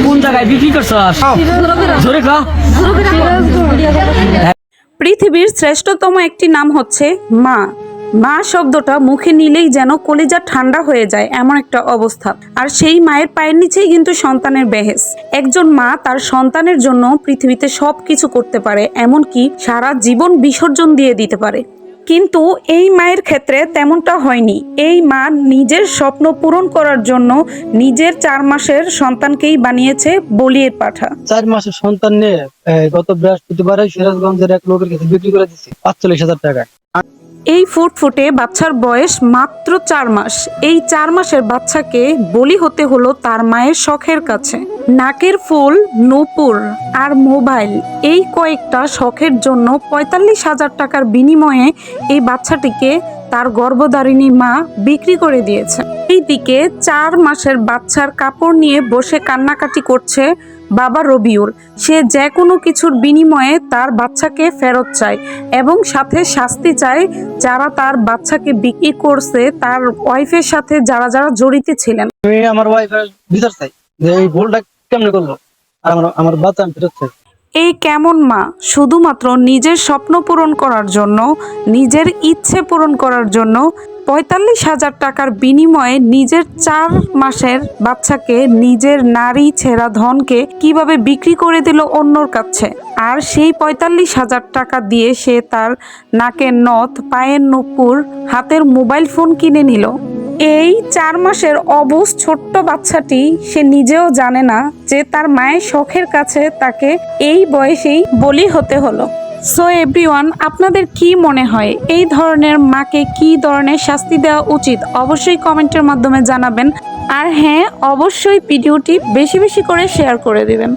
কোন জায়গায় বিক্রি করছস জোরে ক। পৃথিবীর শ্রেষ্ঠতম একটি নাম হচ্ছে মা। মা শব্দটা মুখে নিলেই যেন কলিজা ঠান্ডা হয়ে যায় এমন একটা অবস্থা। আর সেই মায়ের পায়ের নিচেই কিন্তু সন্তানের বেহেস। একজন মা তার সন্তানের জন্য পৃথিবীতে সবকিছু করতে পারে, এমনকি সারা জীবন বিসর্জন দিয়ে দিতে পারে। কিন্তু এই মায়ের ক্ষেত্রে তেমনটা হয়নি। এই মা নিজের স্বপ্ন পূরণ করার জন্য নিজের 4 মাসের সন্তানকেই বানিয়েছে বলির পাঠা। 4 মাসের সন্তান নিয়ে গত বৃহস্পতিবারে সিরাজগঞ্জের এক লোকের কাছে বিক্রি করে দিচ্ছি ৪৫,০০০ টাকায়। এই ফুটফুটে বাচ্চার বয়স মাত্র 4 মাস। এই 4 মাসের বাচ্চাকে বলি হতে হলো তার মায়ের শখের কাছে। নাকের ফুল, নূপুর আর মোবাইল, এই কয়েকটা শখের জন্য ৪৫,০০০ টাকার বিনিময়ে এই বাচ্চাটিকে তার গর্ভধারিণী মা বিক্রি করে দিয়েছে। এইদিকে 4 মাসের বাচ্চার কাপড় নিয়ে বসে কান্নাকাটি করছে বাবা রবিউল। সে যে কোনো কিছুর বিনিময়ে তার বাচ্চাকে ফেরত চায় এবং সাথে শাস্তি চায় যারা তার বাচ্চাকে বিক্রি করছে, তার ওয়াইফের সাথে যারা যারা জড়িত ছিলেন। আমি আমার ওয়াইফের বিচার চাই যে এই ভুলটা কেমনে করলো, আর আমার বাচ্চা আমি ফেরত চাই। এই কেমন মা শুধুমাত্র নিজের স্বপ্ন পূরণ করার জন্য, নিজের ইচ্ছে পূরণ করার জন্য ৪৫,০০০ টাকার বিনিময়ে নিজের 4 মাসের বাচ্চাকে, নিজের নারী ছেঁড়া ধনকে কিভাবে বিক্রি করে দিল অন্যর কাছে। আর সেই ৪৫,০০০ টাকা দিয়ে সে তার নাকের নথ, পায়ের নূপুর, হাতের মোবাইল ফোন কিনে নিল। এই 4 মাসের অবুঝ ছোট্ট বাচ্চাটি সে নিজেও জানে না যে তার মায়ের শখের কাছে তাকে এই বয়সেই বলি হতে হলো। সো এভরিওয়ান, আপনাদের কি মনে হয় এই ধরনের মাকে কি ধরনের শাস্তি দেওয়া উচিত? অবশ্যই কমেন্টের মাধ্যমে জানাবেন। আর হ্যাঁ, অবশ্যই ভিডিওটি বেশি বেশি করে শেয়ার করে দিবেন।